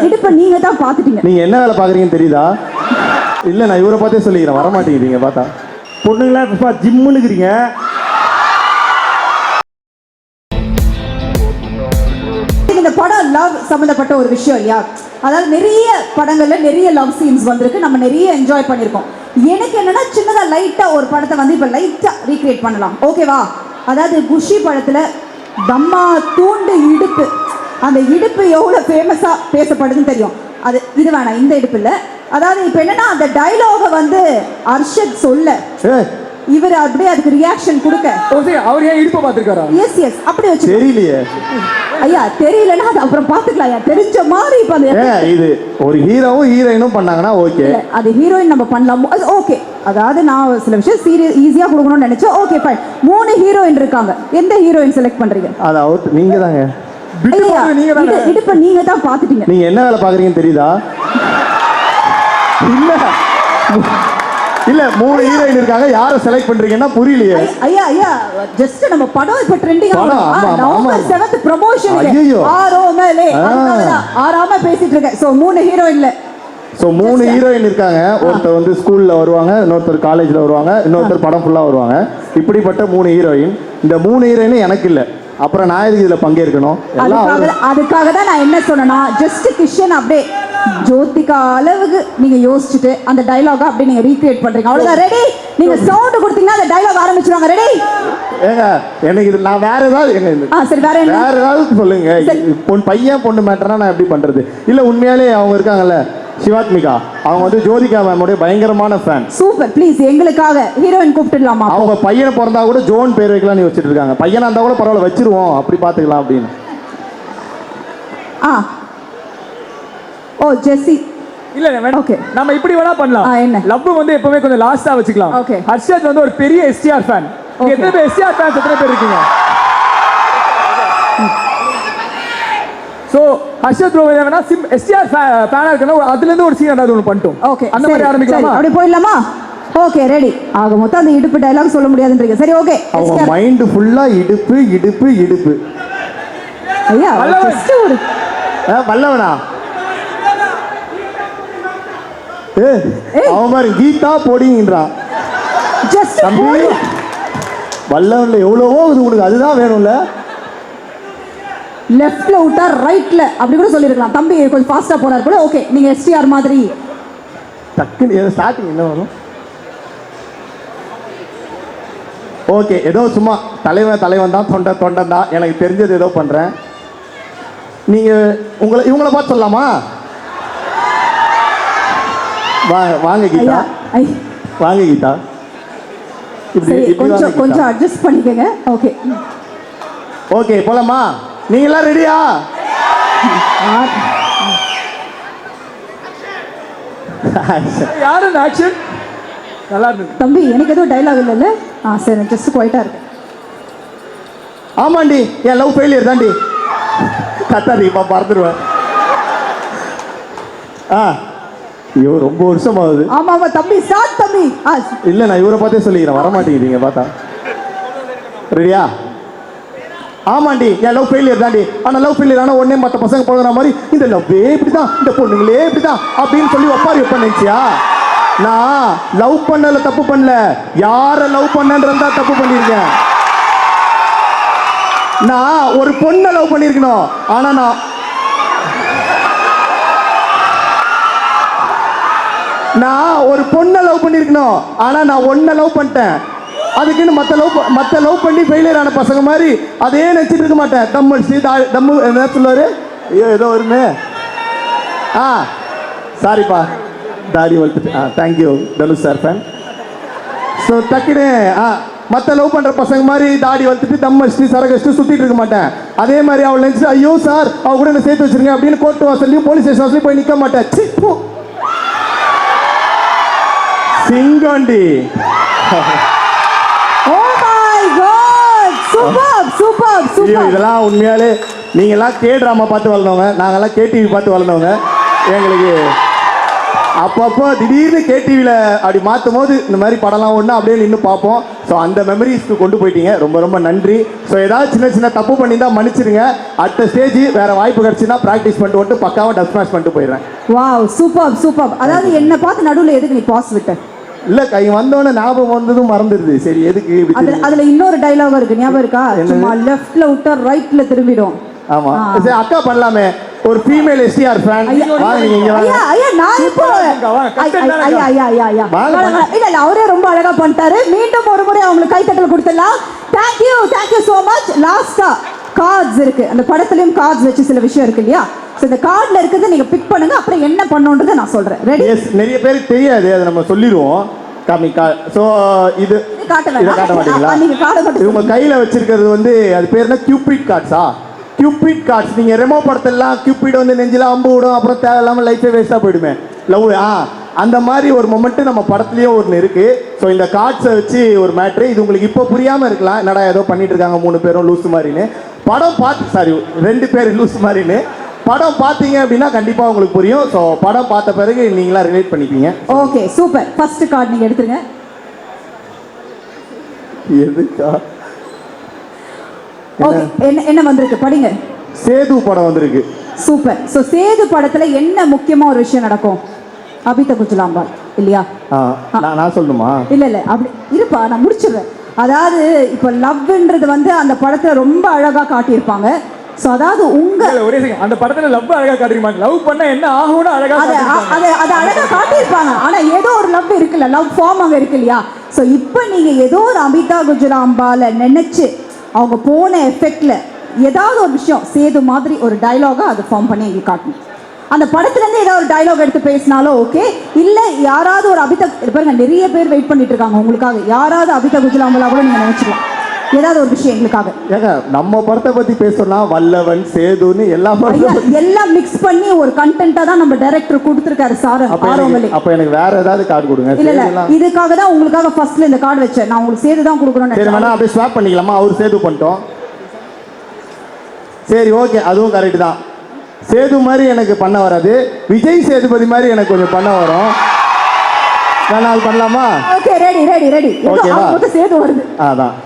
இடுப்பை நீங்க தான் பாத்துட்டீங்க. நீங்க என்ன வேலை பாக்குறீங்கன்னு தெரியுதா? இல்ல நான் இவரை பார்த்தே சொல்லிக்கிறேன், வர மாட்டேங்கிறீங்க பார்த்தா. பொண்ணுங்களா இப்ப ஜிம்முன்னுக்குறீங்க. இந்த படம் லவ் சம்பந்தப்பட்ட ஒரு விஷயம் இல்லையா? அதாவது நிறைய படங்கள்ல நிறைய லவ் சீன்ஸ் வந்திருக்கு, நம்ம நிறைய என்ஜாய் பண்ணியிருக்கோம். எனக்கு என்னன்னா சின்னதா லைட்டா ஒரு படத்தை வந்து இப்ப லைட்டா ரீக்ரியேட் பண்ணலாம், ஓகேவா? அதாவது குஷி படத்துல தம்மா தூண்டு இடுப்பு, அந்த இடுப்பு எவ்வளவு ஃபேமஸா பேசப்படுதுன்னு தெரியும். அது இது வேணாம், இந்த இடுப்பு இல்ல. அதாவது இப்ப என்னன்னா அந்த டயலாக வந்து அர்ஷத் சொல்ல இவர் அப்படியே அதுக்கு ரியாக்ஷன் கொடுக்க, அவர் ஏன் இடுப்பை பார்த்துருக்காரா? எஸ் எஸ் அப்படி வச்சு தெரியலையே ஐயா, தெரியலன்னா அது அப்புறம் பாத்துக்கலாம் ஐயா, தெரிஞ்ச மாதிரி. இப்ப இது ஒரு ஹீரோவும் ஹீரோயினும் பண்ணாங்கன்னா ஓகே, அது ஹீரோயின் நம்ம பண்ணலாம், ஓகே. அதாவது நான் சில விஷயம் சீரியஸ் ஈஸியா கொடுக்கணும்னு நினைச்சேன், ஓகே ஃபைன். 3 ஹீரோயின் இருக்காங்க, எந்த ஹீரோயின் செலக்ட் பண்றீங்க? அது அவுட், நீங்க தாங்க. இடுப்ப நீங்க தான் பாத்துட்டீங்க. நீங்க என்ன வேலை பாக்குறீங்கன்னு தெரியுதா? இல்ல இல்ல 3 ஹீரோயின் இருக்காங்க, யாரை செலக்ட் பண்றீங்கன்னா புரியலையே. ஐயா ஐயா, ஜஸ்ட் நம்ம படம் இப்ப trending November 7th promotion Aaromaley ஆராம பேசிட்டு இருக்கேன். சோ 3 ஹீரோயின்ல 3 ஹீரோயின் இருக்காங்க. ஒருத்தர் வந்து ஸ்கூல்ல வருவாங்க, இன்னொருத்தர் காலேஜ்ல வருவாங்க, இன்னொருத்தர் படம் ஃபுல்லா வருவாங்க. இப்படிப்பட்ட 3 ஹீரோயின். இந்த 3 ஹீரோயின் எனக்கு இல்ல, அப்புறம் நான் எதுக்கு இதுல பங்கேற்கணும்? அதுக்காக தான் நான் என்ன சொன்னேன்னா, ஜஸ்ட் கிஷன் அப்படியே ஜோதிகா அளவுக்கு நீங்க யோசிச்சுட்டு அந்த டயலாக அப்படியே நீங்க ரீக்ரியேட் பண்றீங்க, அவ்வளவுதான். ரெடி? நீங்க சவுண்ட் கொடுத்தீங்கன்னா அந்த டயலாக் ஆரம்பிச்சிருவாங்க. ரெடி? ஏங்க எனக்கு இது நான் வேற ஏதாவது சரி வேற என்ன, வேற ஏதாவது சொல்லுங்க. பையன் பொண்ணு மேட்டர்னா நான் எப்படி பண்றது? இல்ல உண்மையாலே அவங்க இருக்காங்கல்ல சிவாத்மிகா, அவங்க வந்து ஜோதிகா மேமோட பயங்கரமான ஃபேன். சூப்பர், ப்ளீஸ் எங்களுக்காக ஹீரோயின் கூப்பிட்டுடலாமா? அவங்க பையனை பிறந்தா கூட ஜோன் பேர் வைக்கலாம்னு வச்சுட்டு இருக்காங்க. பையனா இருந்தா கூட பரவாயில்ல வச்சிருவோம், அப்படி பாத்துக்கலாம் அப்படின்னு. ஓ ஜெசி இல்ல மேடம், ஓகே நம்ம இப்படி வேணா பண்ணலாம். என்ன லவ் வந்து எப்பவுமே கொஞ்சம் லாஸ்டா வச்சுக்கலாம். ஓகே. ஹர்ஷத் வந்து ஒரு பெரிய எஸ்டிஆர் ஃபேன். நீங்க எத்தனை பேர் எஸ்டிஆர் ஃபேன்ஸ் எத்தனை பேர் இருக்கீங்க? சோ ஹர்ஷத் ப்ரோ வேணா எஸ்டிஆர் ஃபேனா இருக்கணும், அதுல இருந்து ஒரு சீன் ஏதாவது ஒன்னு பண்ணிட்டோம். ஓகே, அந்த மாதிரி ஆரம்பிக்கலாமா? அப்படி போயிடலாமா? Okay ready. ஆக மொத்தம் அந்த இடுப்பு டயலாக் சொல்ல முடியாதுன்றீங்க. சரி ஓகே. அவங்க மைண்ட் ஃபுல்லா இடுப்பு இடுப்பு இடுப்பு. ஐயா ஜஸ்ட் ஒரு வல்லவனா அவன் மாதிரி கீதா போடிங்கன்றான். ஜஸ்ட் வல்லவன்ல எவ்வளவோ இது உனக்கு அதுதான் வேணும்ல. லெஃப்ட்ல விட்டா ரைட்ல அப்படி கூட சொல்லிருக்கலாம். தம்பி கொஞ்சம் ஃபாஸ்டா போறாரு கூட. ஓகே, நீங்க எஸ்டிஆர் மாதிரி டக்குன்னு ஸ்டார்டிங் என்ன வரும்? ஓகே, ஏதோ சும்மா தலைவன் தான், தொண்டன் தான், எனக்கு தெரிஞ்சது ஏதோ பண்றேன். நீங்க இவங்களை பார்த்து சொல்லலாமா? வாங்க கீதா, வாங்க கீதா. கொஞ்சம் அட்ஜஸ்ட் பண்ணிக்கங்க. ஓகே ஓகே போலாமா? நீங்க எல்லாம் ரெடியா? யாரு ஆக்ஷன் நல்லா இருக்கு தம்பி. எனக்கு எதுவும் டயலாக் இல்லைல்ல? சரி, ஜஸ்ட் குவைட்டா இருக்கு. ஆமாண்டி, என் லவ் ஃபெயிலியர் தாண்டி. கத்தாதீங்கப்பா, பறந்துடுவேன். ஐயோ ரொம்ப வருஷம் ஆகுது. ஆமா ஆமா தம்பி, ஸ்டார்ட் தம்பி. இல்ல நான் இவரை பார்த்தே சொல்லிக்கிறேன், வர மாட்டேங்கிறீங்க பார்த்தா. ரெடியா? ஆமாண்டி, என் லவ் ஃபெயிலியர் தாண்டி. ஆனால் லவ் ஃபெயிலியர் ஆனால் உடனே மற்ற பசங்க போகிற மாதிரி இந்த லவ்வே இப்படிதான், இந்த பொண்ணுங்களே இப்படிதான் அப்படின்னு சொல்லி ஒப்பாரி வைப்பேன்னுச்சியா? நான் லவ் பண்ணல, தப்பு பண்ணல, யாரை லவ் பண்ணன்றதா தப்பு பண்ணியிருக்கேன். நான் ஒரு பொண்ணை லவ் பண்ணியிருக்கணும், ஆனால் நான் ஒரு பொண்ணை லவ் பண்ணியிருக்கணும், ஆனால் நான் ஒன்றை லவ் பண்ணிட்டேன். அதுக்குன்னு மற்ற லவ் பண்ணி ஃபெயிலியர் ஆன பசங்க மாதிரி அதே நினச்சிட்டு இருக்க மாட்டேன். தம்மு என்ன சொல்லுவாரு? ஐயோ ஏதோ வருமே. சாரிப்பா, தாடி வளர்த்துட்டு. Thank you Dhanush sir fan. So டக்குன்னு மற்ற லவ் பண்ணுற பசங்க மாதிரி தாடி வளர்த்துட்டு தம் அடிச்சுட்டு சரகடிச்சுட்டு சுற்றிட்டு இருக்க மாட்டேன். அதே மாதிரி அவள் நினச்சி ஐயோ சார் அவ கூட என்ன சேர்த்து வச்சிருங்க அப்படின்னு கோர்ட்டு வாசல்லையும் போலீஸ் ஸ்டேஷன் வாசலையும் போய் நிற்க மாட்டேன். சிங்கண்டி. இதெல்லாம் உண்மையாலே நீங்கெல்லாம் கே ட்ராமா பார்த்து வளர்ந்தவங்க, நாங்கெல்லாம் கேடிவி பார்த்து வளர்ந்தவங்க. எங்களுக்கு அப்பப்போ திடீர்னு கேடிவியில் அப்படி மாற்றும் போது இந்த மாதிரி படம்லாம் ஒன்று அப்படியே நின்று பார்ப்போம். ஸோ அந்த மெமரிஸ்க்கு கொண்டு போயிட்டீங்க, ரொம்ப ரொம்ப நன்றி. ஸோ ஏதாவது சின்ன சின்ன தப்பு பண்ணியிருந்தால் மன்னிச்சிருங்க. அடுத்த ஸ்டேஜ் வேறு வாய்ப்பு கிடச்சுன்னா ப்ராக்டிஸ் பண்ணிட்டு வந்துட்டு பக்காவாக டப் ஸ்மாஷ் பண்ணிட்டு போயிடுறேன். Wow, super super. அதாவது என்ன பார்த்து நடுவில் எதுக்கு நீ பாஸ் விட்ட? இல்லை, கை வந்தோடனே ஞாபகம் வந்ததும் மறந்துடுது. சரி, எதுக்கு அதுல இன்னொரு டைலாக் இருக்கு, ஞாபகம் இருக்கா? சும்மா லெஃப்ட்ல விட்டா ரைட்ல திரும்பிடும். ஆமா, சரி அக்கா பண்ணலாமே. ஒரு ஃபீமேல் எஸ்டிஆர் ஃபேன் வாங்க, நீங்க இங்க வாங்க. ஐயா நான் இப்போ இல்ல அவரே ரொம்ப அழகா பண்ணிட்டாரு. மீண்டும் ஒரு முறை அவங்களுக்கு கைத்தட்டல் கொடுத்துடலாம். Thank you so much. லாஸ்டா கார்ட்ஸ் இருக்கு, அந்த படத்துலயும் கார்ட்ஸ் வச்சு சில விஷயம் இருக்கு இல்லையா? ஸோ இந்த கார்டில் இருக்கிறத நீங்கள் பிக் பண்ணுங்க, அப்புறம் என்ன பண்ணணுன்றதை நான் சொல்கிறேன். ரெடி? எஸ், நிறைய பேருக்கு தெரியாது, அதை நம்ம சொல்லிடுவோம். காமிக்கா. ஸோ இது காட்ட மாட்டீங்களா? நீங்கள் கார்டை மட்டும் இவங்க கையில் வச்சிருக்கிறது வந்து அது பேர் என்ன? கியூபிட் கார்ட்ஸா? Cupid cards. நீங்கள் ரெமோ படத்தெல்லாம் கியூபிட் வந்து நெஞ்சில் அம்பு விடும், அப்புறம் தேவையில்லாமல் லைஃபே வேஸ்ட்டாக போயிடுமே லவ். அந்த மாதிரி ஒரு மொமெண்ட்டு நம்ம படத்துலேயும் ஒன்று இருக்குது. ஸோ இந்த கார்ட்ஸை வச்சு ஒரு மேட்ரு. இது உங்களுக்கு இப்போ புரியாமல் இருக்கலாம், என்னடா ஏதோ பண்ணிட்டு இருக்காங்க 3 பேரும் லூஸ் மாதிரின்னு. படம் பார்த்து 2 பேர் லூஸ் மாதிரின்னு படம் பார்த்தீங்க அப்படின்னா கண்டிப்பாக உங்களுக்கு புரியும். ஸோ படம் பார்த்த பிறகு நீங்களாம் ரிலேட் பண்ணிப்பீங்க. Okay, super. ஃபர்ஸ்ட் கார்டு நீங்கள் எடுத்துருங்க. எதுக்கா? ஓகே, என்ன வந்திருக்கு படிங்க. சேது படம் வந்திருக்கு. சூப்பர். ஸோ சேது படத்தில் என்ன முக்கியமாக ஒரு விஷயம் நடக்கும்? அபிதா குஜ்லாம்பால் இல்லையா? நான் சொல்லணுமா? இல்லை அப்படி இருப்பா, நான் முடிச்சிடுறேன். அதாவது இப்போ லவ்ன்றது வந்து அந்த படத்தில் ரொம்ப அழகாக காட்டியிருப்பாங்க. ஸோ அதாவது ஒரே அந்த படத்தில் லவ் அழகாக காட்டிருப்பாங்க. லவ் பண்ண என்ன ஆகும்னு அழகாக அதை அழகாக காட்டியிருப்பாங்க. ஆனால் ஏதோ ஒரு லவ் இருக்குல்ல, லவ் ஃபார்ம் அங்கே இருக்கு இல்லையா? ஸோ இப்போ நீங்கள் ஏதோ ஒரு அபிதா குஜ்லாம்பாலை நினச்சி அவங்க போன எஃபெக்டில் ஏதாவது ஒரு விஷயம் சேது மாதிரி ஒரு டைலாகாக அதை ஃபார்ம் பண்ணி எங்களுக்கு காட்டணும். அந்த படத்துலேருந்து ஏதாவது ஒரு டைலாக் எடுத்து பேசினாலும் ஓகே. இல்லை யாராவது ஒரு அபிதா பாருங்க, நிறைய பேர் வெயிட் பண்ணிட்டு இருக்காங்க உங்களுக்காக. யாராவது அபிதா குஜ்லாம்பாலா கூட நீங்கள் நினச்சிக்கலாம், ஏதாவது ஒரு விஷயம் எங்களுக்காக. ஏங்க நம்ம படத்தை பற்றி பேசணும்னா வல்லவன் சேதுன்னு எல்லாம் மிக்ஸ் பண்ணி ஒரு கண்டென்ட்டாக தான் நம்ம டைரக்டர் கொடுத்துருக்காரு சார். அப்போ எனக்கு வேற ஏதாவது கார்டு கொடுங்க. இல்லை இதுக்காக தான் உங்களுக்காக ஃபர்ஸ்ட்ல இந்த கார்டு வச்சேன். நான் உங்களுக்கு சேது தான் கொடுக்கணும்னு. சரி வேணா அப்படியே ஸ்வாப் பண்ணிக்கலாமா? அவர் சேது பண்ணிட்டோம். சரி ஓகே, அதுவும் கரெக்ட் தான். சேது மாதிரி எனக்கு பண்ண வராது, விஜய் சேதுபதி மாதிரி எனக்கு கொஞ்சம் பண்ண வரும். வேணா அது பண்ணலாமா? Okay, ready. ஓகேவா? சேது வருது. அதான்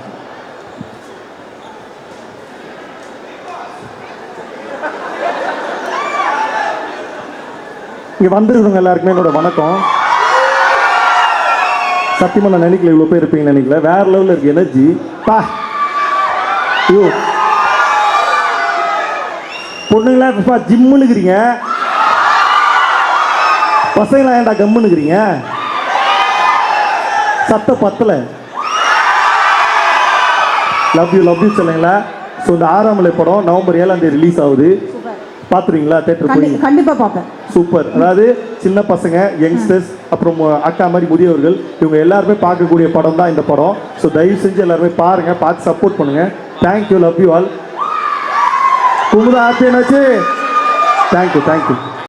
இங்கே வந்துருக்குறவங்க எல்லாருக்குமே என்னோட வணக்கம். சத்தியமாக நான் நினைக்கல இவ்வளோ பேர் இருப்பீங்கன்னு நினைக்கல. வேற லெவலில் இருக்கு எனர்ஜி. ஐயோ பொண்ணுங்களா ஜிம்முன்னுக்குறீங்க, பசங்களா ஏன்டா கம்முன்னுக்குறீங்க? சத்த பத்தலை. லவ் யூ சொல்லுங்களா? ஸோ இந்த 6ஆம் நிலை படம் நவம்பர் 7ஆம் தேதி ரிலீஸ் ஆகுது. பார்த்துருவீங்களா? தேட்டர் போய் கண்டிப்பாக பார்ப்பேன். சூப்பர். அதாவது சின்ன பசங்க, யங்ஸ்டர்ஸ், அப்புறம் அக்கா மாதிரி முதியவர்கள், இவங்க எல்லாருமே பார்க்கக்கூடிய படம் தான் இந்த படம். ஸோ தயவு செஞ்சு எல்லாருமே பாருங்கள், பார்த்து சப்போர்ட் பண்ணுங்கள். Thank you, love you all. Kumudha happy என்னாச்சு? தேங்க்யூ.